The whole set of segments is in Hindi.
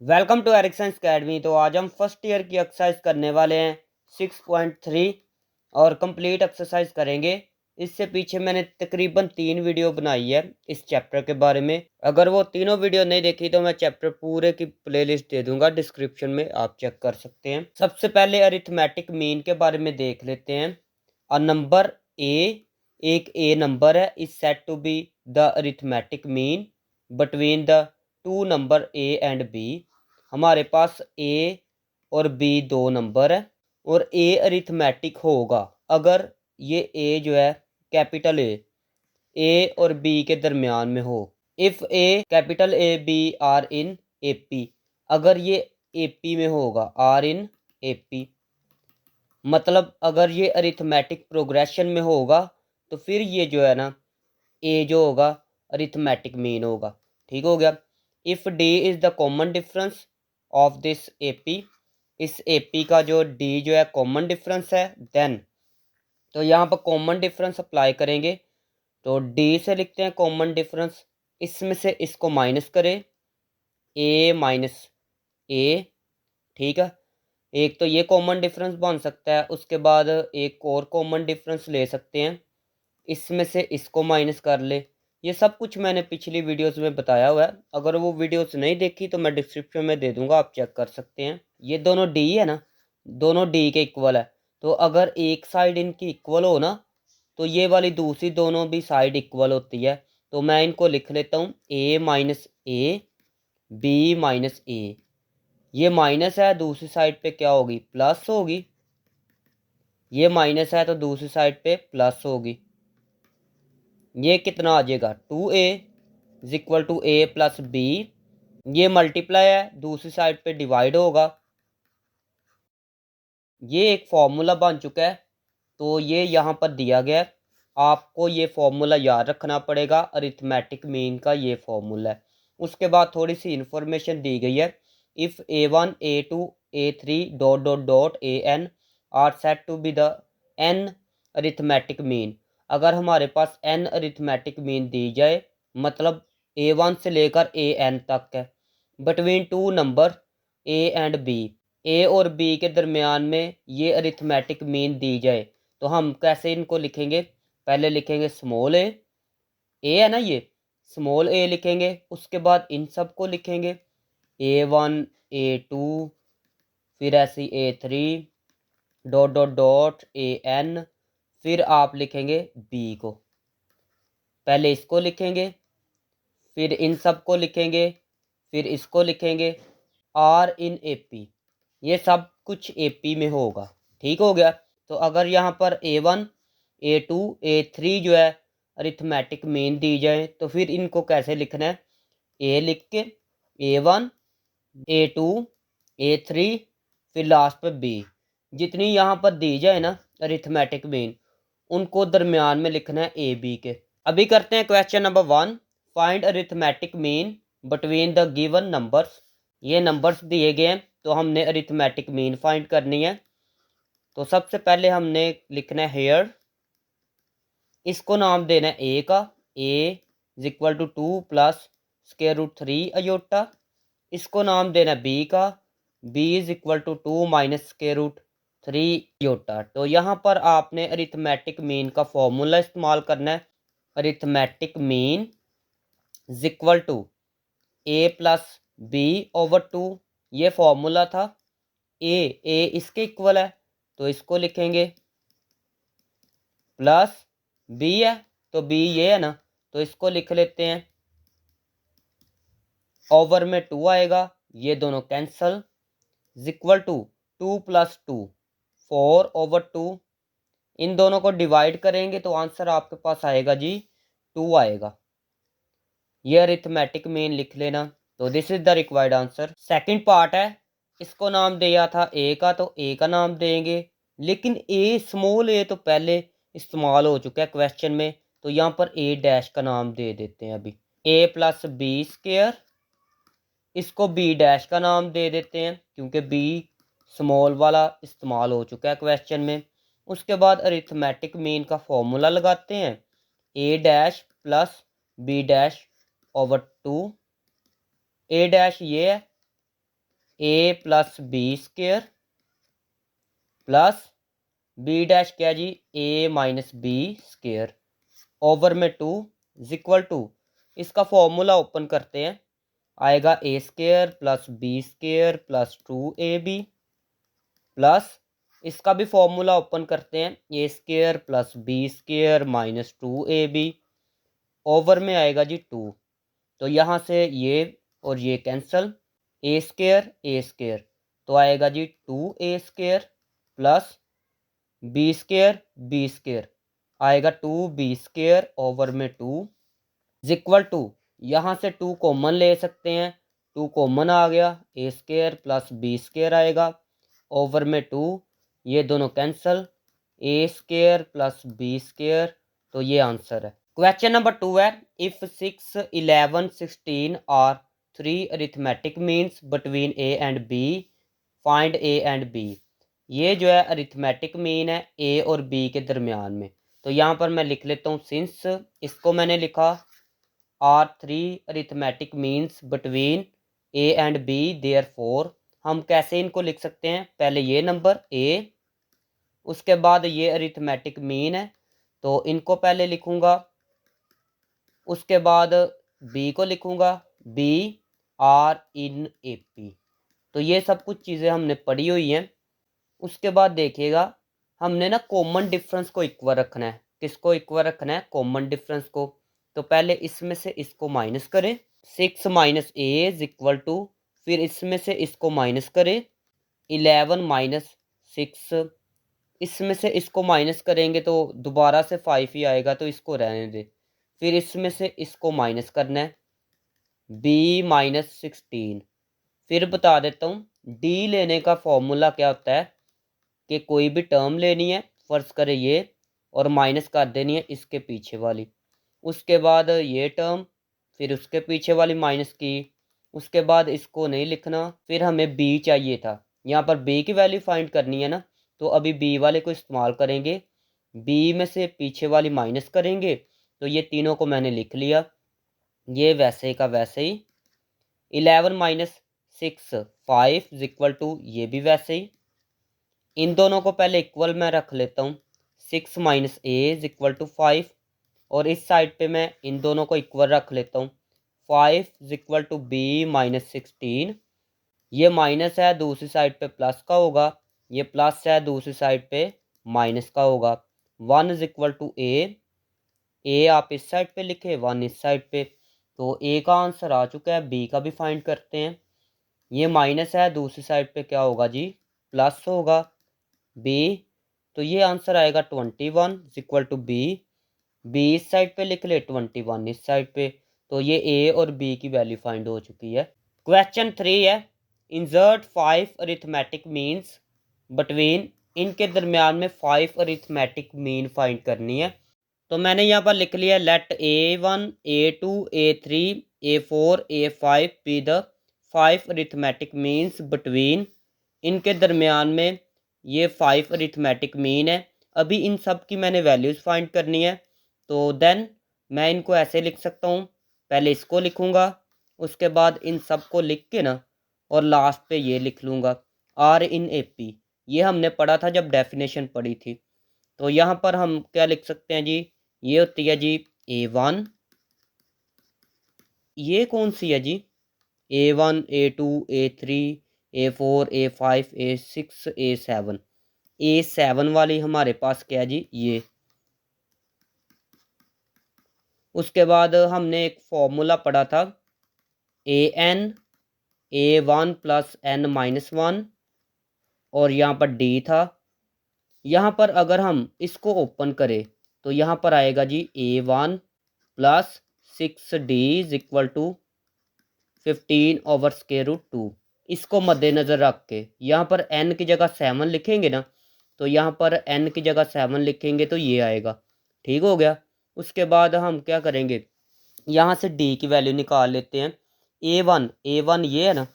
Welcome to एरिक्संस academy. तो आज हम फर्स्ट ईयर की एक्सरसाइज करने वाले हैं 6.3 और कंप्लीट एक्सरसाइज करेंगे। इससे पीछे मैंने तकरीबन 3 वीडियो बनाई है इस चैप्टर के बारे में। अगर वो तीनों वीडियो नहीं देखी तो मैं चैप्टर पूरे की प्लेलिस्ट दे दूंगा डिस्क्रिप्शन में, आप चेक कर सकते हैं। सबसे पहले अरिथमेटिक मीन के बारे में देख लेते हैं। अ नंबर ए, एक ए नंबर है, is said to be the arithmetic mean between the two number A and B. हमारे पास ए और बी दो नंबर है और ए अरिथमेटिक होगा अगर ये ए जो है कैपिटल ए और बी के दरमियान में हो। If A capital A B are in AP, अगर ये एपी में होगा, आर इन एपी मतलब अगर ये अरिथमेटिक प्रोग्रेशन में होगा तो फिर ये जो है ना ए जो होगा अरिथमेटिक मीन होगा। ठीक हो गया। If D is the common difference of this AP, इस एपी का जो डी जो है कॉमन डिफरेंस है, देन तो यहाँ पर कॉमन डिफरेंस अप्लाई करेंगे। तो डी से लिखते हैं कॉमन डिफरेंस, इसमें से इसको माइनस करें, ए माइनस ए। ठीक है, एक तो ये कॉमन डिफरेंस बन सकता है, उसके बाद एक और कॉमन डिफरेंस ले सकते हैं, इसमें से इसको माइनस कर ले। ये सब कुछ मैंने पिछली वीडियोस में बताया हुआ है, अगर वो वीडियोस नहीं देखी तो मैं डिस्क्रिप्शन में दे दूंगा, आप चेक कर सकते हैं। ये दोनों डी है ना, दोनों डी के इक्वल है, तो अगर एक साइड इनकी इक्वल हो ना तो ये वाली दूसरी दोनों भी साइड इक्वल होती है। तो मैं इनको लिख लेता हूँ ए माइनस ए, बी माइनस ए। ये माइनस है, दूसरी साइड पे क्या होगी, प्लस होगी। ये माइनस है तो दूसरी साइड पे प्लस होगी। ये कितना आ जाएगा, 2a is equal to A plus B. ये मल्टीप्लाई है, दूसरी साइड पे डिवाइड होगा। ये एक फॉर्मूला बन चुका है, तो ये यहाँ पर दिया गया है, आपको ये फॉर्मूला याद रखना पड़ेगा। अरिथमेटिक मीन का ये फॉर्मूला है। उसके बाद थोड़ी सी इंफॉर्मेशन दी गई है। If a1 a2 a3 dot dot dot an are set to be the n arithmetic mean, अगर हमारे पास n अरिथमेटिक मीन दी जाए, मतलब a1 से लेकर an तक है, between two number a and b, A और बी के दरमियान में ये अरिथमेटिक मीन दी जाए, तो हम कैसे इनको लिखेंगे। पहले लिखेंगे स्मॉल ए है ना, ये स्मॉल ए लिखेंगे, उसके बाद इन सब को लिखेंगे a1 a2 फिर ऐसी a3 dot dot dot an, फिर आप लिखेंगे b को। पहले इसको लिखेंगे, फिर इन सब को लिखेंगे, फिर इसको लिखेंगे, आर इन एपी, ये सब कुछ एपी में होगा। ठीक हो गया। तो अगर यहाँ पर a1 a2 a3 जो है अरिथमेटिक मीन दी जाए तो फिर इनको कैसे लिखना है, ए लिख के a1 a2 a3 फिर लास्ट पे b, जितनी यहाँ पर दी जाए ना अरिथमेटिक मीन, उनको दरमियान में लिखना है ए बी के। अभी करते हैं question number 1। Find arithmetic mean between the given numbers. ये नंबर्स दिए गए हैं तो हमने अरिथमेटिक मीन फाइंड करनी है। तो सबसे पहले हमने लिखना है हेयर, इसको नाम देना है ए का, A is equal to 2 plus square root 3 iota. इसको नाम देना है बी का, B is equal to 2 minus square root 3 iota. तो यहाँ पर आपने अरिथमेटिक मीन का फॉर्मूला इस्तेमाल करना है। Arithmetic mean is equal to A plus B over 2, ये फॉर्मूला था। ए इसके इक्वल है तो इसको लिखेंगे, प्लस बी है तो बी ये है ना, तो इसको लिख लेते हैं, ओवर में 2 आएगा, ये दोनों cancel, is equal to 2 plus 2 4 over 2। इन दोनों को डिवाइड करेंगे तो आंसर आपके पास आएगा जी 2 आएगा। ये अरिथमेटिक मीन लिख लेना। तो this is the required answer. Second part है, इसको नाम दिया था ए का, तो ए का नाम देंगे, लेकिन ए स्मॉल ए तो पहले इस्तेमाल हो चुका है क्वेश्चन में, तो यहाँ पर ए डैश का नाम दे देते हैं। अभी ए प्लस बी स्क्वायर, इसको बी डैश का नाम दे देते हैं क्योंकि बी स्मॉल वाला इस्तेमाल हो चुका है क्वेश्चन में। उसके बाद अरिथमेटिक मीन का फॉर्मूला लगाते हैं, A dash plus B dash over 2। A dash ये है A plus B square plus B dash क्या जी A minus B square over में 2 इज इक्वल टू, इसका फॉर्मूला ओपन करते हैं, आएगा A square plus B square plus 2ab plus इसका भी फॉर्मूला ओपन करते हैं, A square plus B square minus 2ab over में आएगा जी 2। तो यहाँ से ये और ये कैंसल, ए स्क्वेयर तो आएगा जी 2a square plus B square आएगा 2b स्क्वेयर ओवर में 2 इज इक्वल टू, यहाँ से 2 कॉमन ले सकते हैं, 2 कॉमन आ गया, A square plus B square आएगा ओवर में 2, ये दोनों cancel, A square plus B square, तो ये आंसर है। क्वेश्चन नंबर 2 है, if 6, 11, 16 are 3 arithmetic means between A and B, find A and B. ये जो है अरिथमेटिक मीन है ए और बी के दरमियान में। तो यहाँ पर मैं लिख लेता हूँ सिंस, इसको मैंने लिखा are 3 arithmetic means between A and B, therefore हम कैसे इनको लिख सकते हैं, पहले ये नंबर ए, उसके बाद ये अरिथमेटिक मीन है तो इनको पहले लिखूंगा, उसके बाद बी को लिखूंगा B are in A P. तो ये सब कुछ चीज़ें हमने पढ़ी हुई हैं। उसके बाद देखिएगा हमने ना कॉमन डिफरेंस को इक्वल रखना है। किसको इक्वल रखना है, कॉमन डिफरेंस को। तो पहले इसमें से इसको माइनस करें, 6 minus A is equal to, फिर इसमें से इसको माइनस करें 11 माइनस 6, इसमें से इसको माइनस करेंगे तो दोबारा से 5 ही आएगा, तो इसको रहने दे। फिर इसमें से इसको माइनस करना है बी माइनस 16। फिर बता देता हूँ डी लेने का फॉर्मूला क्या होता है कि कोई भी टर्म लेनी है, फर्ज करें ये, और माइनस कर देनी है इसके पीछे वाली, उसके बाद ये टर्म, फिर उसके पीछे वाली माइनस की, उसके बाद इसको नहीं लिखना। फिर हमें बी चाहिए था, यहाँ पर बी की वैल्यू फाइंड करनी है ना, तो अभी बी वाले को इस्तेमाल करेंगे, बी में से पीछे वाली माइनस करेंगे। तो ये तीनों को मैंने लिख लिया, ये वैसे का वैसे ही। 11 माइनस 6 5 इज इक्वल टू, ये भी वैसे ही। इन दोनों को पहले इक्वल मैं रख लेता हूँ, 6 minus A is equal to 5, और इस साइड पे मैं इन दोनों को इक्वल रख लेता हूँ, 5 is equal to B minus 16। ये माइनस है दूसरी साइड पे प्लस का होगा, ये प्लस है दूसरी साइड पे माइनस का होगा। 1 इज इक्वल टू ए आप इस साइड पे लिखे, 1 इस साइड पे, तो ए का आंसर आ चुका है। बी का भी फाइंड करते हैं, ये माइनस है दूसरी साइड पे क्या होगा जी, प्लस होगा बी, तो ये आंसर आएगा 21 इक्वल टू बी। बी इस साइड पे लिख ले, 21 इस साइड पे, तो ये ए और बी की वैल्यू फाइंड हो चुकी है। क्वेश्चन 3 है, इंसर्ट 5 अरिथमेटिक मीन्स बिटवीन, इनके दरमियान में 5 अरिथमेटिक मीन फाइंड करनी है। तो मैंने यहाँ पर लिख लिया, let A1 A2 A3 A4 A5 be the 5 arithmetic means between, इनके दरमियान में ये 5 अरिथमेटिक मीन है। अभी इन सब की मैंने वैल्यूज़ फाइंड करनी है, तो देन मैं इनको ऐसे लिख सकता हूँ, पहले इसको लिखूँगा, उसके बाद इन सब को लिख के ना, और लास्ट पे ये लिख लूँगा आर इन ए पी। ये हमने पढ़ा था जब डेफिनेशन पढ़ी थी। तो यहाँ पर हम क्या लिख सकते हैं जी, ये होती है जी A1, ये कौन सी है जी, A1 A2 A3 A4 A5 A6 A7, A7 वाली हमारे पास क्या है जी, ये। उसके बाद हमने एक फॉर्मूला पढ़ा था AN A1 plus N minus 1, और यहाँ पर D था। यहाँ पर अगर हम इसको ओपन करें तो यहाँ पर आएगा जी A1 plus 6D is equal to 15 over square root 2। इसको मद्देनज़र रख के यहाँ पर n की जगह 7 लिखेंगे ना, तो यहाँ पर n की जगह 7 लिखेंगे तो ये आएगा, ठीक हो गया। उसके बाद हम क्या करेंगे, यहाँ से d की वैल्यू निकाल लेते हैं। A1 ये है ना,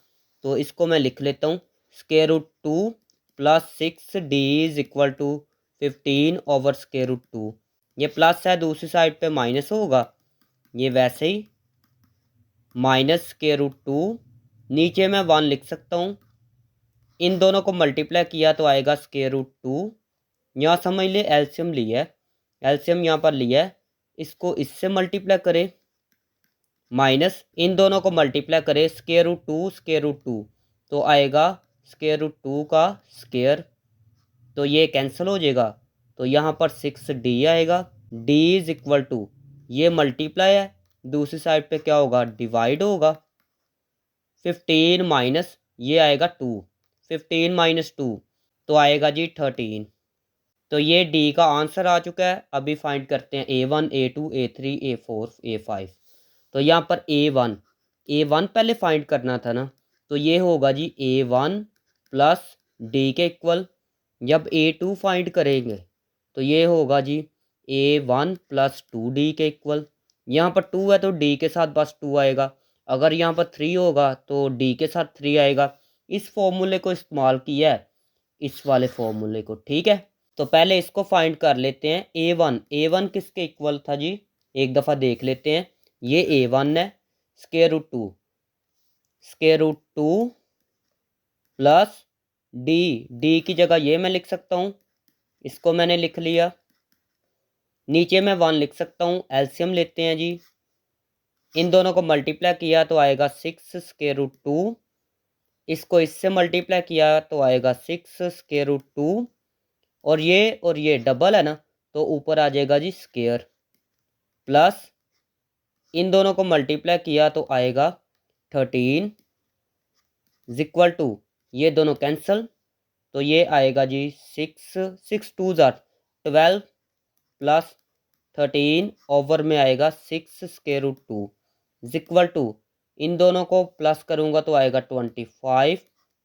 तो इसको मैं लिख लेता हूँ square root 2 plus 6D is equal to 15 over square root 2। ये प्लस है दूसरी साइड पे माइनस होगा, ये वैसे ही माइनस स्क्वायर रूट 2, नीचे मैं 1 लिख सकता हूँ, इन दोनों को मल्टीप्लाई किया तो आएगा स्क्वायर रूट 2। यहाँ समझ ले एलसीएम लिया है, एलसीएम यहाँ पर लिया है, इसको इससे मल्टीप्लाई करें माइनस इन दोनों को मल्टीप्लाई करें स्क्वायर रूट 2 तो आएगा स्क्वायर रूट 2 का स्क्वायर, तो ये कैंसिल हो जाएगा। तो यहाँ पर 6d आएगा। d इज इक्वल टू ये मल्टीप्लाई है, दूसरी साइड पे क्या होगा डिवाइड होगा। 15 माइनस ये आएगा 2, 15 माइनस 2 तो आएगा जी 13। तो ये d का आंसर आ चुका है। अभी फाइंड करते हैं A1 A2 A3 A4 A5। तो यहाँ पर A1 पहले फाइंड करना था ना, तो ये होगा जी A1 प्लस d के इक्वल। जब A2 फाइंड करेंगे तो ये होगा जी A1 प्लस 2d के इक्वल। यहाँ पर 2 है तो d के साथ बस 2 आएगा, अगर यहाँ पर 3 होगा तो d के साथ 3 आएगा। इस फॉर्मूले को इस्तेमाल किया है, इस वाले फॉर्मूले को, ठीक है। तो पहले इसको फाइंड कर लेते हैं। A1 किसके इक्वल था जी, एक दफ़ा देख लेते हैं। ये A1 है, square root two plus d की जगह ये मैं लिख सकता हूँ, इसको मैंने लिख लिया। नीचे मैं 1 लिख सकता हूँ। एलसीएम लेते हैं जी, इन दोनों को मल्टीप्लाई किया तो आएगा 6 स्क्वायर रूट 2, इसको इससे मल्टीप्लाई किया तो आएगा 6 स्क्वायर रूट 2, और ये डबल है ना, तो ऊपर आ जाएगा जी स्क्वायर, प्लस इन दोनों को मल्टीप्लाई किया तो आएगा 13 इक्वल टू ये दोनों कैंसल, तो ये आएगा जी 6 2 ज़ार 12 प्लस 13 ओवर में आएगा 6 स्क्वायर रूट 2 इक्वल टू इन दोनों को प्लस करूँगा तो आएगा 25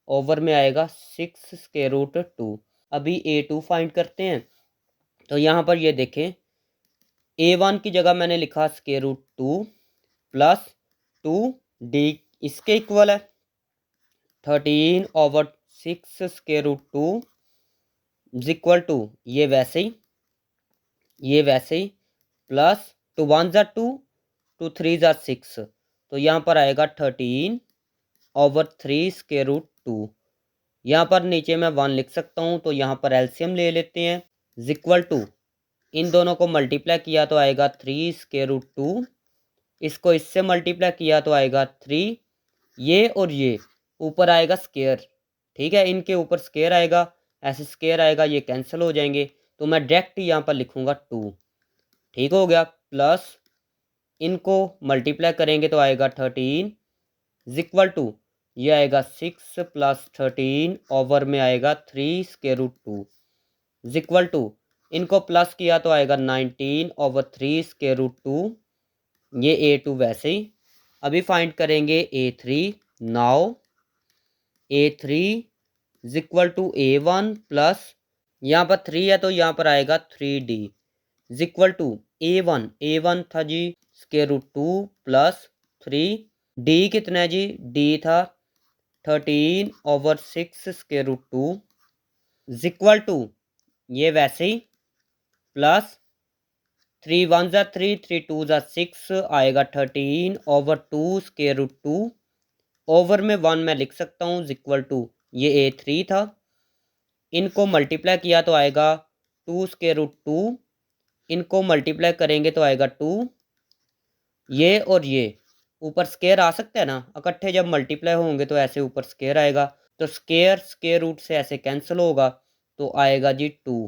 ओवर में आएगा 6 स्क्वायर रूट 2। अभी A2 फाइंड करते हैं। तो यहाँ पर ये देखें, A1 की जगह मैंने लिखा स्क्वायर रूट 2 प्लस 2d इसके इक्वल है 13 over 6 square root 2 equal to ये वैसे ही प्लस 2 1 ज़ा 2 2 3 ज़ा 6, तो यहाँ पर आएगा 13 ओवर 3 स्क्वायर रूट 2। यहाँ पर नीचे मैं 1 लिख सकता हूँ, तो यहाँ पर एलसीएम ले लेते हैं। इक्वल टू इन दोनों को मल्टीप्लाई किया तो आएगा 3 स्क्वायर रूट 2, इसको इससे मल्टीप्लाई किया तो आएगा 3, ये और ये ऊपर आएगा स्क्वायर, ठीक है, इनके ऊपर स्क्वायर आएगा, ऐसे स्क्वायर आएगा, ये कैंसिल हो जाएंगे, तो मैं डायरेक्ट यहाँ पर लिखूँगा 2, ठीक हो गया। प्लस इनको मल्टीप्लाई करेंगे तो आएगा 13 इक्वल टू ये आएगा 6 प्लस 13 ओवर में आएगा 3 स्क्वायर रूट 2 इक्वल टू इनको प्लस किया तो आएगा 19 ओवर 3 स्क्वायर रूट 2। ये A2 वैसे ही। अभी फाइंड करेंगे A3। Now A3 equal to A1 plus यहाँ पर 3 है तो यहाँ पर आएगा 3d इक्वल टू A1 था जी स्क्वायर रूट 2 प्लस 3, d कितना है जी, d था 13 over 6 square root 2 equal to ये वैसे ही प्लस 3 1 ज़ा 3 3 2 ज़ा 6 आएगा 13 ओवर 2 स्क्वायर रूट 2, ओवर में 1 मैं लिख सकता हूँ इक्वल टू ये A3 था, इनको मल्टीप्लाई किया तो आएगा 2 स्क्वायर रूट 2, इनको मल्टीप्लाई करेंगे तो आएगा 2, ये और ये ऊपर स्क्वायर आ सकता है ना, इकट्ठे जब मल्टीप्लाई होंगे तो ऐसे ऊपर स्क्वायर आएगा, तो स्क्वायर रूट से ऐसे कैंसिल होगा, तो आएगा जी 2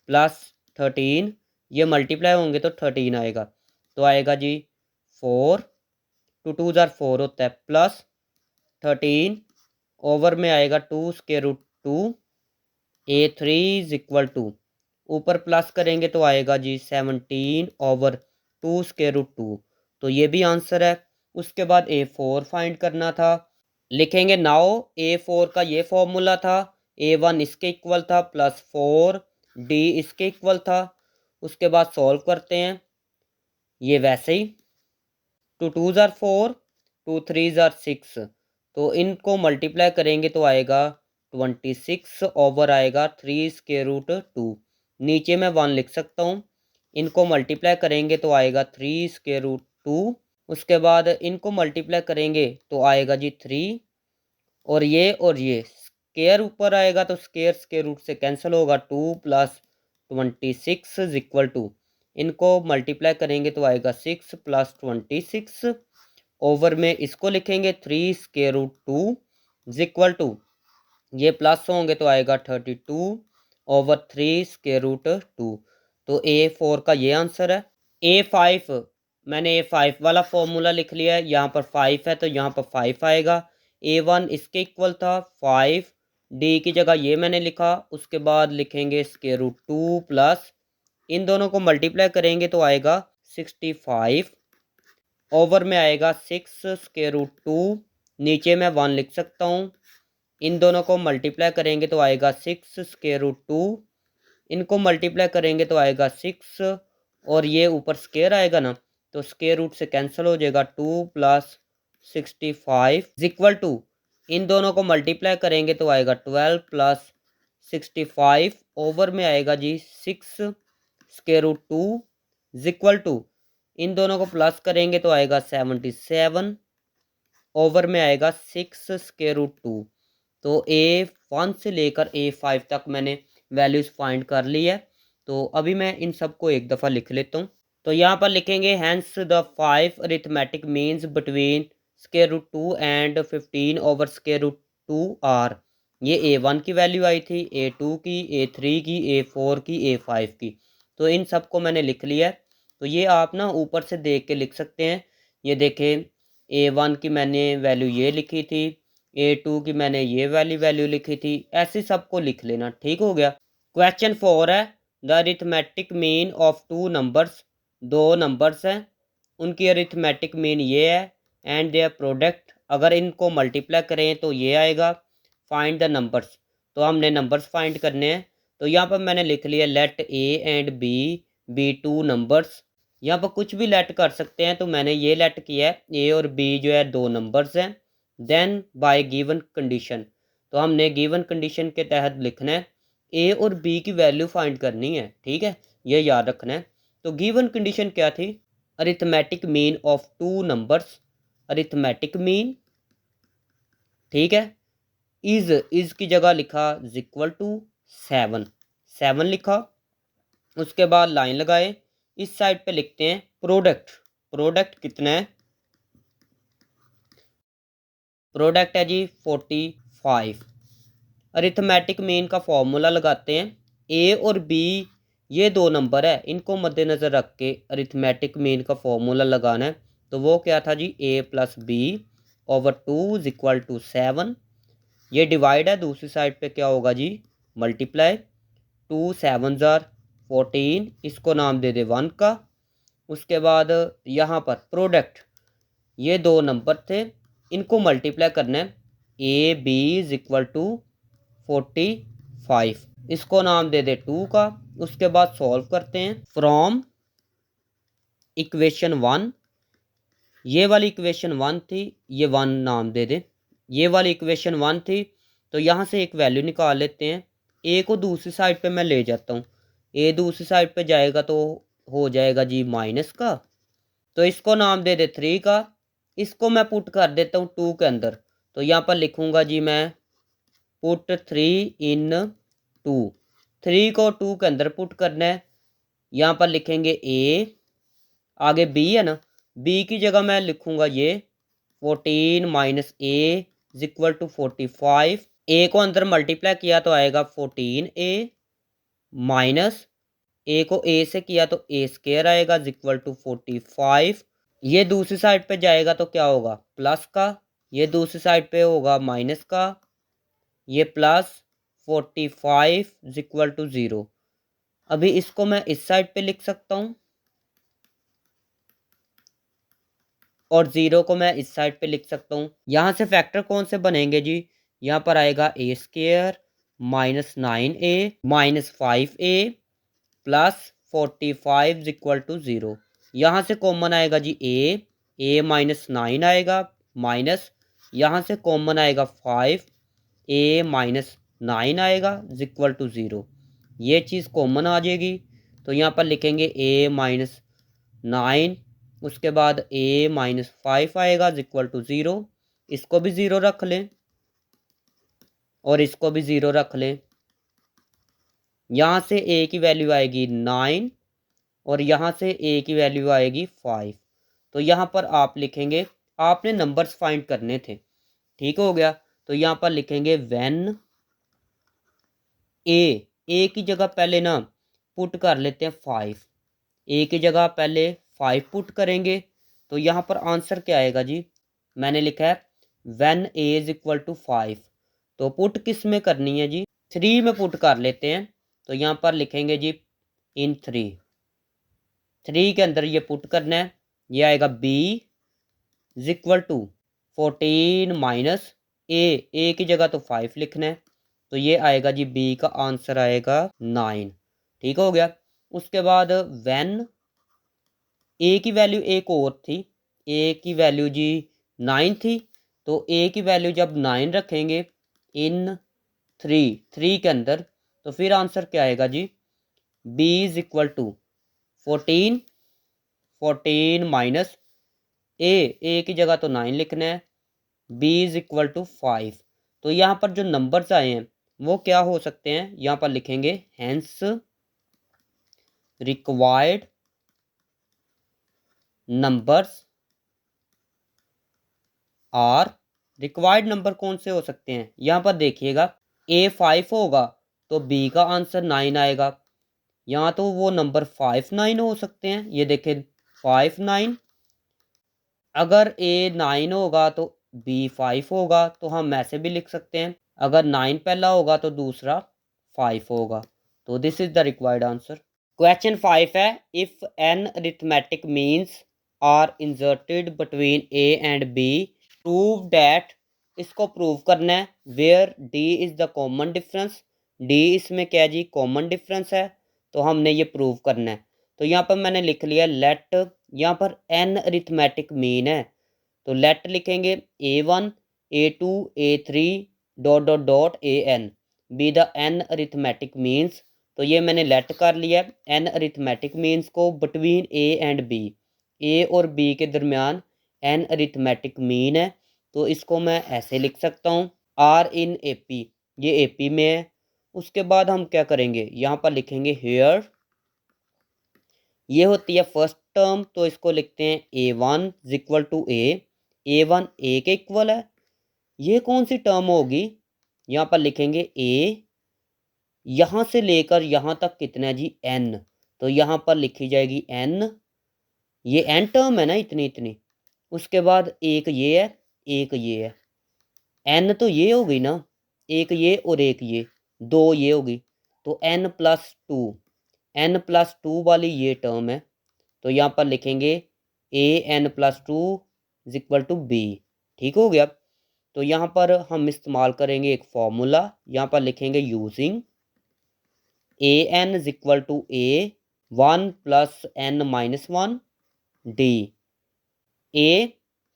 प्लस 13, ये मल्टीप्लाई होंगे तो 13 आएगा, तो आएगा जी 4 2 2 ज़ार 4 होता है, प्लस 13 ओवर में आएगा 2 square root 2। A3 is equal to ऊपर प्लस करेंगे तो आएगा जी 17 ओवर 2 स्क्वायर रूट 2, तो ये भी आंसर है। उसके बाद A4 फाइंड करना था, लिखेंगे नाउ A4 का ये फॉर्मूला था, A1 इसके इक्वल था प्लस 4d इसके इक्वल था। उसके बाद सॉल्व करते हैं, ये वैसे ही 2 2 ज़ार 4 2 3 ज़ार 6, तो इनको मल्टीप्लाई करेंगे तो आएगा 26 ओवर आएगा 3 स्क्वायर रूट 2, नीचे मैं 1 लिख सकता हूँ, इनको मल्टीप्लाई करेंगे तो आएगा 3 स्क्वायर रूट 2, उसके बाद इनको मल्टीप्लाई करेंगे तो आएगा जी 3, और ये स्केयर ऊपर आएगा तो स्केयर स्केयर रूट से कैंसिल होगा, 2 + 26 इज इक्वल टू, इनको मल्टीप्लाई करेंगे तो आएगा 6 + 26, ओवर में इसको लिखेंगे 3 square root 2 is equal to, ये प्लस होंगे तो आएगा 32/3 स्केयर रूट 2। तो A4 का ये आंसर है। A5, मैंने A5 वाला फॉर्मूला लिख लिया है, यहाँ पर 5 है तो यहाँ पर 5 आएगा। A1 इसके इक्वल था 5, डी की जगह ये मैंने लिखा, उसके बाद लिखेंगे स्केयर रूट 2 प्लस, इन दोनों को मल्टीप्लाई करेंगे तो आएगा 65, ओवर में आएगा 6 स्केयर रूट 2, नीचे मैं 1 लिख सकता हूँ, इन दोनों को मल्टीप्लाई करेंगे तो आएगा 6 स्केयर रूट 2, इनको मल्टीप्लाई करेंगे तो आएगा 6, और ये ऊपर स्केयर आएगा ना तो स्केयर रूट से कैंसिल हो जाएगा, 2 + 65 इज इक्वल टू, इन दोनों को मल्टीप्लाई करेंगे तो आएगा 12 + 65, ओवर में आएगा जी 6 square root 2 is equal to, इन दोनों को प्लस करेंगे तो आएगा 77, ओवर में आएगा 6 स्केयर रूट 2। तो A1 से लेकर A5 तक मैंने वैल्यूज़ फाइंड कर ली है। तो अभी मैं इन सबको एक दफ़ा लिख लेता हूँ। तो यहाँ पर लिखेंगे hence the 5 arithmetic means between square root 2 and 15 over square root 2 are. ये A1 की वैल्यू आई थी, A2 की, A3 की, A4 की, A5 की। तो इन सबको मैंने लिख लिया है। तो ये आप ना ऊपर से देख के लिख सकते हैं। ये देखें, A1 की मैंने वैल्यू ये लिखी थी, A2 की मैंने ये वाली वैल्यू लिखी थी, ऐसे सबको लिख लेना। ठीक हो गया। क्वेश्चन 4 है, the arithmetic mean of 2 numbers, दो नंबर्स हैं, उनकी अरिथमेटिक मीन ये है, एंड देयर प्रोडक्ट, अगर इनको मल्टीप्लाई करें तो ये आएगा। फाइंड द नंबर्स, तो हमने नंबर्स फाइंड करने हैं। तो यहाँ पर मैंने लिख लिया let A and B be 2 numbers. यहाँ पर कुछ भी लेट कर सकते हैं, तो मैंने ये लेट किया है A और B जो है 2 नंबर्स हैं। देन बाय गिवन कंडीशन, तो हमने गिवन कंडीशन के तहत लिखना है, ए और बी की वैल्यू फाइंड करनी है। ठीक है, ये याद रखना है। तो गिवन कंडीशन क्या थी, arithmetic mean of 2 numbers, arithmetic mean, ठीक है, इज की जगह लिखा इज इक्वल टू 7, 7 लिखा। उसके बाद लाइन लगाए, इस साइड पे लिखते हैं प्रोडक्ट, प्रोडक्ट कितना है, प्रोडक्ट है जी 45। अरिथमेटिक मीन का फॉर्मूला लगाते हैं, ए और बी ये 2 नंबर है, इनको मद्देनज़र रख के अरिथमेटिक मीन का फॉर्मूला लगाना है। तो वो क्या था जी, A + B over 2 is equal to 7। ये डिवाइड है, दूसरी साइड पे क्या होगा जी, मल्टीप्लाई, 2 7 ज़ार 14, इसको नाम दे दे 1 का। उसके बाद यहाँ पर प्रोडक्ट, ये 2 नंबर थे, इनको मल्टीप्लाई करना है, AB इज इक्वल टू 45, इसको नाम दे दे 2 का। उसके बाद सॉल्व करते हैं, फ्रॉम इक्वेशन 1, ये वाली इक्वेशन 1 थी, ये 1 नाम दे दे, ये वाली इक्वेशन 1 थी। तो यहाँ से एक वैल्यू निकाल लेते हैं, ए को दूसरी साइड पे मैं ले जाता हूँ, ए दूसरी साइड पे जाएगा तो हो जाएगा जी माइनस का, तो इसको नाम दे दे 3 का। इसको मैं पुट कर देता हूँ 2 के अंदर, तो यहाँ पर लिखूँगा जी मैं पुट 3 इन 2, 3 को 2 के अंदर पुट करना है। यहाँ पर लिखेंगे A, आगे B है ना, B की जगह मैं लिखूँगा ये 14 minus A is equal to 45। A को अंदर मल्टीप्लाई किया तो आएगा 14A, माइनस A को A से किया तो A स्क्वायर आएगा इज इक्वल टू 45। ये दूसरी साइड पे जाएगा तो क्या होगा, प्लस का, ये दूसरी साइड पे होगा माइनस का, ये प्लस 45 इज इक्वल टू 0। अभी इसको मैं इस साइड पे लिख सकता हूँ और 0 को मैं इस साइड पे लिख सकता हूँ। यहाँ से फैक्टर कौन से बनेंगे जी, यहाँ पर आएगा A square minus 9A minus 5A plus 45 is equal to 0। यहाँ से कॉमन आएगा जी A माइनस 9 आएगा, माइनस यहाँ से कॉमन आएगा 5A माइनस 9 आएगा इज इक्वल टू 0। ये चीज़ कॉमन आ जाएगी, तो यहाँ पर लिखेंगे A माइनस 9, उसके बाद A माइनस 5 आएगा इज इक्वल टू 0, इसको भी 0 रख लें। और इसको भी 0 रख लें। यहाँ से ए की वैल्यू आएगी 9 और यहाँ से ए की वैल्यू आएगी 5। तो यहाँ पर आप लिखेंगे, आपने नंबर्स फाइंड करने थे, ठीक हो गया। तो यहाँ पर लिखेंगे व्हेन ए की जगह पहले ना पुट कर लेते हैं 5। ए की जगह पहले 5 पुट करेंगे तो यहाँ पर आंसर क्या आएगा जी, मैंने लिखा है when A is equal to 5। तो पुट किस में करनी है जी, 3 में पुट कर लेते हैं। तो यहाँ पर लिखेंगे जी इन 3 के अंदर ये पुट करना है। ये आएगा B is equal to 14 minus A की जगह तो 5 लिखना है। तो ये आएगा जी बी का आंसर आएगा 9। ठीक हो गया। उसके बाद व्हेन ए की वैल्यू एक और थी, ए की वैल्यू जी 9 थी। तो ए की वैल्यू जब 9 रखेंगे इन 3 के अंदर, तो फिर आंसर क्या आएगा जी, B is equal to 14 minus A की जगह तो 9 लिखना है, बी इज इक्वल टू 5। तो यहाँ पर जो नंबर्स आए हैं वो क्या हो सकते हैं, यहाँ पर लिखेंगे hence required numbers are, required number कौन से हो सकते हैं, यहाँ पर देखिएगा ए 5 होगा तो बी का आंसर 9 आएगा। यहाँ तो वो नंबर 5 9 हो सकते हैं, ये देखें 5 9। अगर ए 9 होगा तो बी 5 होगा, तो हम ऐसे भी लिख सकते हैं, अगर 9 पहला होगा तो दूसरा 5 होगा। तो this is the required answer. Question 5 है, if N arithmetic means are inserted between A and B prove that, इसको प्रूव करना है where D is the common difference, D इसमें क्या जी कॉमन डिफरेंस है, तो हमने ये प्रूव करना है। तो यहाँ पर मैंने लिख लिया लेट, यहाँ पर एन अरिथमेटिक मीन है तो लेट लिखेंगे A1 A2 A3 dot dot dot AN be the N arithmetic means. तो ये मैंने लेट कर लिया एन अरिथमेटिक मीन्स को between A and B, A और बी के दरमियान एन अरिथमेटिक मीन है। तो इसको मैं ऐसे लिख सकता हूँ आर इन AP, ये AP में है। उसके बाद हम क्या करेंगे, यहाँ पर लिखेंगे हेयर, ये होती है फर्स्ट टर्म, तो इसको लिखते हैं A1 is equal to A1 A के इक्वल है। ये कौन सी टर्म होगी, यहाँ पर लिखेंगे A, यहाँ से लेकर यहाँ तक कितना है जी N, तो यहाँ पर लिखी जाएगी N, ये N टर्म है ना इतनी इतनी। उसके बाद एक ये है एक ये है, N तो ये होगी ना, एक ये और एक ये, दो ये होगी, तो N+2 वाली ये टर्म है। तो यहाँ पर लिखेंगे AN+2 is equal to B. ठीक हो गया। तो यहाँ पर हम इस्तेमाल करेंगे एक फॉर्मूला, यहाँ पर लिखेंगे using AN is equal to A1 + N-1 D।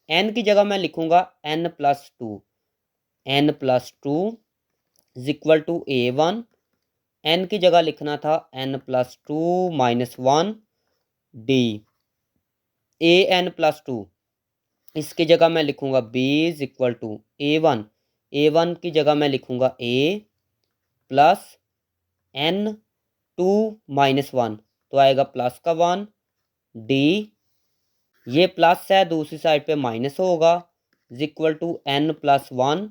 N की जगह मैं लिखूंगा N+2 is equal to A1, N की जगह लिखना था N+2 - 1 D। AN+2 इसकी जगह मैं लिखूंगा B is equal to A1 की जगह मैं लिखूंगा A प्लस N2 - 1, तो आएगा प्लस का 1 D, ये प्लस है दूसरी साइड पे माइनस होगा is equal to N+1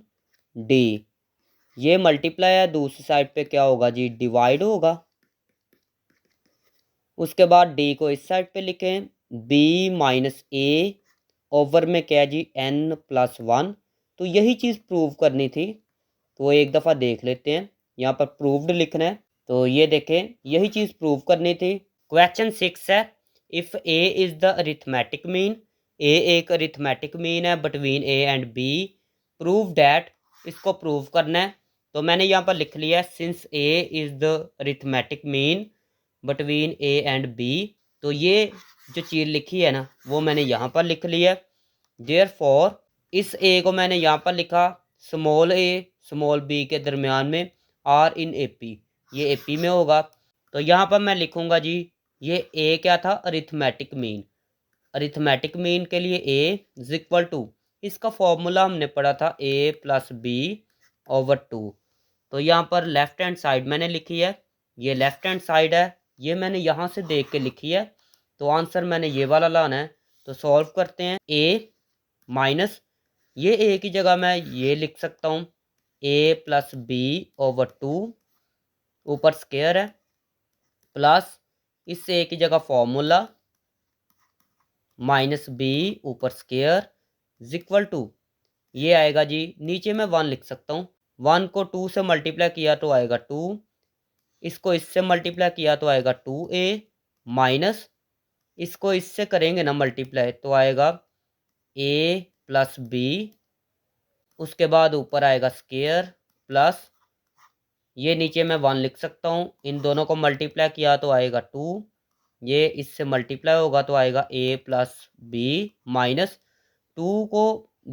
D, ये मल्टीप्लाई है दूसरी साइड पे क्या होगा जी डिवाइड होगा। उसके बाद D को इस साइड पे लिखें B - A ओवर में क्या है जी N+1। तो यही चीज़ प्रूव करनी थी, तो एक दफ़ा देख लेते हैं, यहाँ पर प्रूव्ड लिखना है। तो ये देखें यही चीज़ प्रूव करनी थी। क्वेश्चन 6 है, if A is the arithmetic mean, A एक अरिथमेटिक मीन है between A and B, prove that, इसको प्रूव करना है। तो मैंने यहाँ पर लिख लिया since A is the arithmetic mean between A and B, तो ये जो चीज़ लिखी है ना वो मैंने यहाँ पर लिख ली है। देयरफॉर इस A को मैंने यहाँ पर लिखा स्मॉल a स्मॉल b के दरमियान में R इन AP, ये AP में होगा। तो यहाँ पर मैं लिखूँगा जी ये A क्या था अरिथमेटिक मीन, अरिथमेटिक मीन के लिए A इज इक्वल टू, इसका फॉर्मूला हमने पढ़ा था A + B/2। तो यहाँ पर लेफ्ट हैंड साइड मैंने लिखी है, ये लेफ्ट हैंड साइड है, ये मैंने यहाँ से देख के लिखी है, तो आंसर मैंने ये वाला लाना है। तो सॉल्व करते हैं। ए माइनस, ये ए की जगह मैं ये लिख सकता हूँ, ए प्लस बी ओवर 2, ऊपर स्क्वायर है, प्लस इस ए की जगह फॉर्मूला माइनस बी ऊपर स्क्वायर इज इक्वल टू, ये आएगा जी, नीचे मैं 1 लिख सकता हूँ, 1 को 2 से मल्टीप्लाई किया तो आएगा 2, इसको इससे मल्टीप्लाई किया तो आएगा 2a, माइनस इसको इससे करेंगे ना मल्टीप्लाई तो आएगा a प्लस बी, उसके बाद ऊपर आएगा स्क्वायर, प्लस ये नीचे मैं 1 लिख सकता हूँ, इन दोनों को मल्टीप्लाई किया तो आएगा 2, ये इससे मल्टीप्लाई होगा तो आएगा a प्लस बी, माइनस 2 को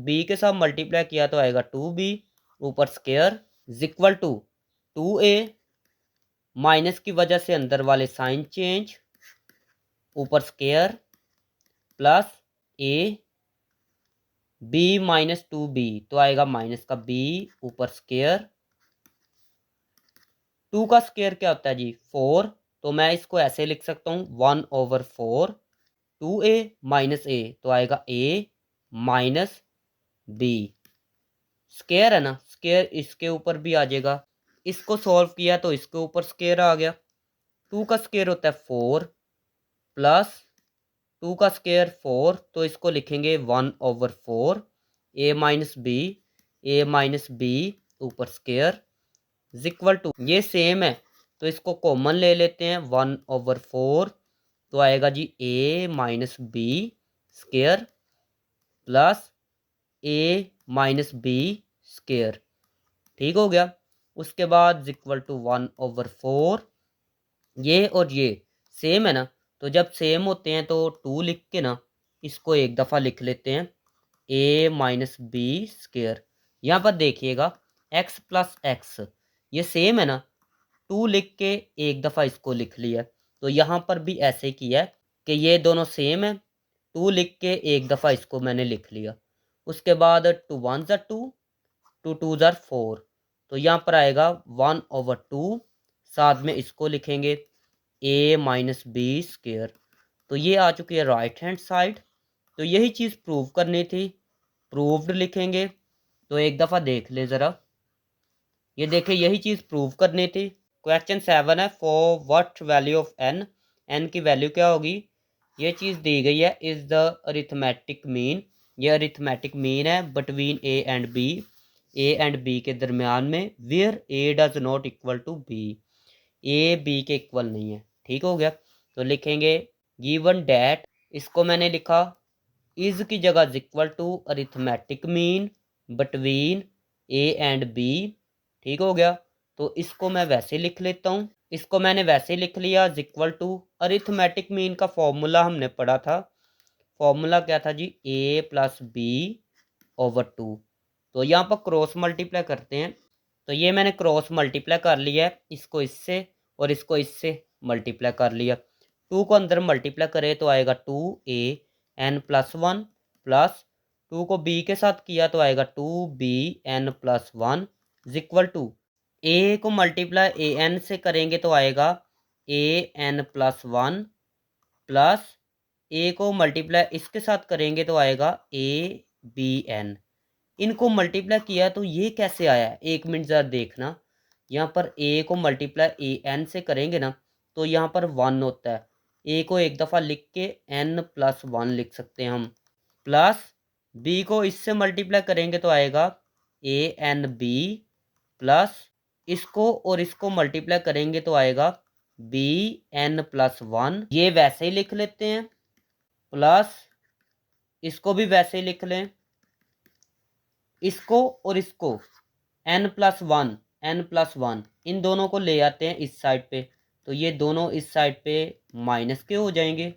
b के साथ मल्टीप्लाई किया तो आएगा 2b, ऊपर square is equal to 2a, minus की वजह से अंदर वाले साइन चेंज, ऊपर square, plus a, b minus 2b तो आएगा माइनस का b, ऊपर स्क्वायर, 2 का स्क्वायर क्या होता है जी 4, तो मैं इसको ऐसे लिख सकता हूँ 1/4, 2a माइनस a तो आएगा a माइनस b, स्क्वायर है ना, स्क्वायर इसके ऊपर भी आ जाएगा, इसको सॉल्व किया तो इसके ऊपर स्क्वायर आ गया, 2 का स्क्वायर होता है 4, प्लस 2 का स्क्वायर 4, तो इसको लिखेंगे 1/4, a माइनस बी ऊपर स्क्वायर इज इक्वल टू, ये सेम है तो इसको कॉमन ले लेते हैं, 1/4 तो आएगा जी a minus B square plus a minus B square, ठीक हो गया। उसके बाद इक्वल टू 1/4, ये और ये सेम है ना, तो जब सेम होते हैं तो 2 लिख के ना इसको एक दफ़ा लिख लेते हैं a माइनस बी स्क्वायर। यहाँ पर देखिएगा x प्लस एक्स ये सेम है ना, 2 लिख के एक दफ़ा इसको लिख लिया, तो यहाँ पर भी ऐसे किया है कि ये दोनों सेम है, 2 लिख के एक दफ़ा इसको मैंने लिख लिया, उसके बाद 2 1 ज़ा 2, 2 2 ज़ा 4, तो यहाँ पर आएगा 1/2, साथ में इसको लिखेंगे a माइनस बी स्क्वायर, तो ये आ चुकी है राइट हैंड साइड। तो यही चीज़ प्रूव करनी थी, प्रूव्ड लिखेंगे, तो एक दफ़ा देख ले ज़रा, ये देखिए यही चीज़ प्रूव करनी थी। क्वेश्चन 7 है, for what value of n, n की वैल्यू क्या होगी, ये चीज़ दी गई है, इज़ द अरिथमेटिक मीन, ये अरिथमेटिक मीन है बिटवीन a एंड b के दरमियान में, where a does not equal to b, a b के इक्वल नहीं है, ठीक हो गया। तो लिखेंगे गिवन डैट, इसको मैंने लिखा इज़ की जगह equal to arithmetic mean between a and b, ठीक हो गया। तो इसको मैं वैसे लिख लेता हूँ, इसको मैंने वैसे लिख लिया इक्वल टू अरिथमेटिक मीन का फॉर्मूला हमने पढ़ा था, फॉर्मूला क्या था जी a प्लस बी ओवर 2, तो यहाँ पर क्रॉस मल्टीप्लाई करते हैं, तो ये मैंने क्रॉस मल्टीप्लाई कर लिया है, इसको इससे और इसको इससे मल्टीप्लाई कर लिया, 2 को अंदर मल्टीप्लाई करें तो आएगा 2an प्लस 1, प्लस 2 को b के साथ किया तो आएगा 2bn plus 1 is equal to, a को मल्टीप्लाई an से करेंगे तो आएगा an प्लस 1, प्लस a को मल्टीप्लाई इसके साथ करेंगे तो आएगा abn, इनको मल्टीप्लाई किया तो ये कैसे आया, एक मिनट ज़रा देखना, यहाँ पर a को मल्टीप्लाई an से करेंगे ना तो यहाँ पर 1 होता है, a को एक दफ़ा लिख के n प्लस 1 लिख सकते हैं हम, प्लस b को इससे मल्टीप्लाई करेंगे तो आएगा anb, प्लस इसको और इसको मल्टीप्लाई करेंगे तो आएगा bn प्लस 1, ये वैसे ही लिख लेते हैं, प्लस इसको भी वैसे ही लिख लें, इसको और इसको n प्लस वन इन दोनों को ले आते हैं इस साइड पे, तो ये दोनों इस साइड पे माइनस के हो जाएंगे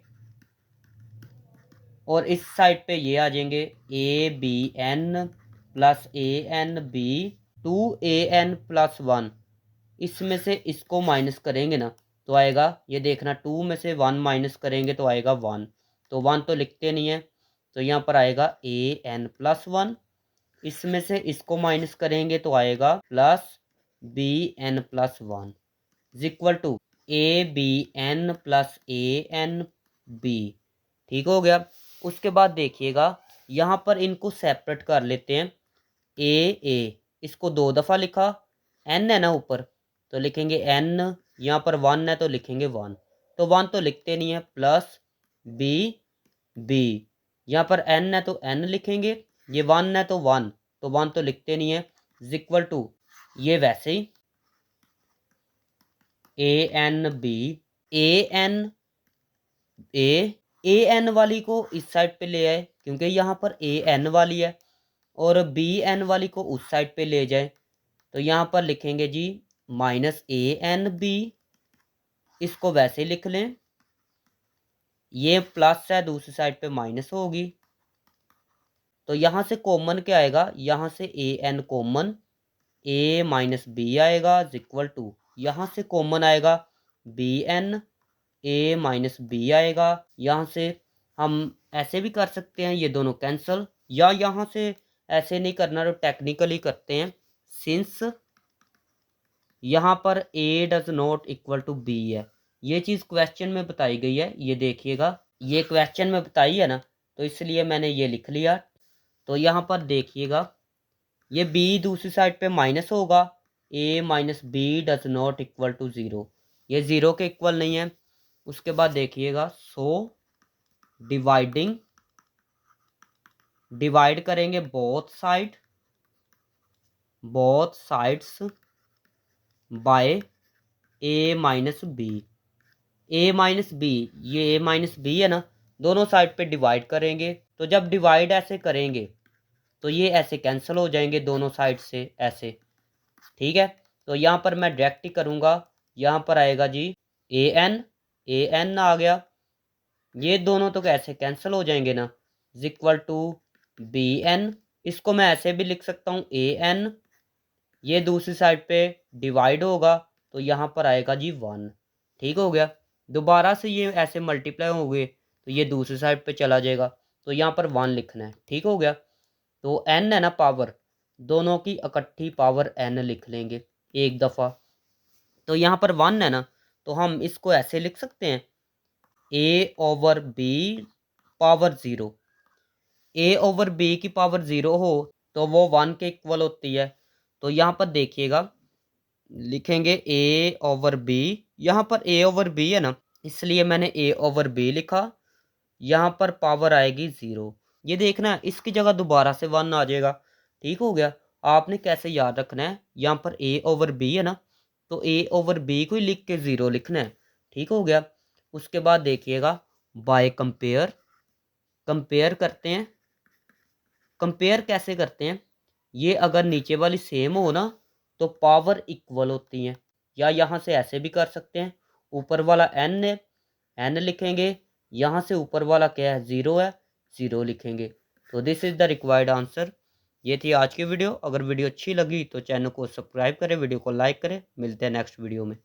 और इस साइड पे ये आ जाएंगे abn plus anb 2an plus 1, इसमें से इसको माइनस करेंगे ना तो आएगा, ये देखना 2 में से 1 माइनस करेंगे तो आएगा 1, तो 1 तो लिखते नहीं है, तो यहाँ पर आएगा an प्लस 1, इसमें से इसको माइनस करेंगे तो आएगा plus B N plus one is equal to A B N plus A N B. ठीक हो गया। उसके बाद देखिएगा यहाँ पर इनको सेपरेट कर लेते हैं। ए इसको 2 दफ़ा लिखा, एन है ना ऊपर तो लिखेंगे एन, यहाँ पर 1 है तो लिखेंगे 1, तो 1 तो लिखते नहीं है, प्लस बी यहाँ पर एन है तो एन लिखेंगे, ये 1 है तो 1, तो 1 तो लिखते नहीं है, इज इक्वल टू ये वैसे ही ए एन बी, ए एन वाली को इस साइड पे ले आए क्योंकि यहाँ पर ए एन वाली है, और बी एन वाली को उस साइड पे ले जाए, तो यहाँ पर लिखेंगे जी माइनस ए एन बी, इसको वैसे लिख लें, ये प्लस है दूसरी साइड पे माइनस होगी, तो यहाँ से कॉमन क्या आएगा, यहाँ से A N common, A minus B आएगा इज इक्वल टू, यहाँ से कॉमन आएगा बी एन, ए माइनस बी आएगा, यहाँ से हम ऐसे भी कर सकते हैं, ये दोनों कैंसिल, या यहाँ से ऐसे नहीं करना तो टेक्निकली करते हैं, सिंस यहाँ पर A does not equal to B है, ये चीज़ क्वेश्चन में बताई गई है, ये देखिएगा, ये क्वेश्चन में बताई है ना, तो इसलिए मैंने ये लिख लिया। तो यहाँ पर देखिएगा ये b दूसरी साइड पे माइनस होगा, a minus B does not equal to 0, ये 0 के इक्वल नहीं है। उसके बाद देखिएगा सो डिवाइड करेंगे both sides by a minus B, ये a माइनस बी है ना, दोनों साइड पे डिवाइड करेंगे, तो जब डिवाइड ऐसे करेंगे तो ये ऐसे कैंसिल हो जाएंगे दोनों साइड से ऐसे। ठीक है, तो यहाँ पर मैं डायरेक्ट ही करूँगा, यहाँ पर आएगा जी ए एन आ गया, ये दोनों तो कैसे कैंसिल हो जाएंगे ना, is equal to B N, इसको मैं ऐसे भी लिख सकता हूँ ए एन, ये दूसरी साइड पे डिवाइड होगा तो यहाँ पर आएगा जी 1। ठीक हो गया, दोबारा से ये ऐसे मल्टीप्लाई हो गए तो ये दूसरी साइड पे चला जाएगा, तो यहाँ पर 1 लिखना है। ठीक हो गया, तो n है ना पावर, दोनों की इकट्ठी पावर n लिख लेंगे एक दफ़ा, तो यहाँ पर 1 है ना, तो हम इसको ऐसे लिख सकते हैं a over b power 0, a over b की पावर 0 हो तो वो 1 के इक्वल होती है, तो यहाँ पर देखिएगा लिखेंगे a ओवर b, यहाँ पर a ओवर b है ना, इसलिए मैंने a ओवर b लिखा, यहाँ पर पावर आएगी 0, ये देखना है इसकी जगह दोबारा से 1 आ जाएगा। ठीक हो गया, आपने कैसे याद रखना है, यहाँ पर a ओवर b है ना, तो a ओवर b को ही लिख के 0 लिखना है। ठीक हो गया, उसके बाद देखिएगा बाय कंपेयर करते हैं, कंपेयर कैसे करते हैं, ये अगर नीचे वाली सेम हो ना तो पावर इक्वल होती हैं, या यहाँ से ऐसे भी कर सकते हैं, ऊपर वाला n है, n लिखेंगे, यहाँ से ऊपर वाला क्या है 0 है, 0 लिखेंगे। तो this is the required answer. ये थी आज की वीडियो। अगर वीडियो अच्छी लगी तो चैनल को सब्सक्राइब करें, वीडियो को लाइक करें। मिलते हैं नेक्स्ट वीडियो में।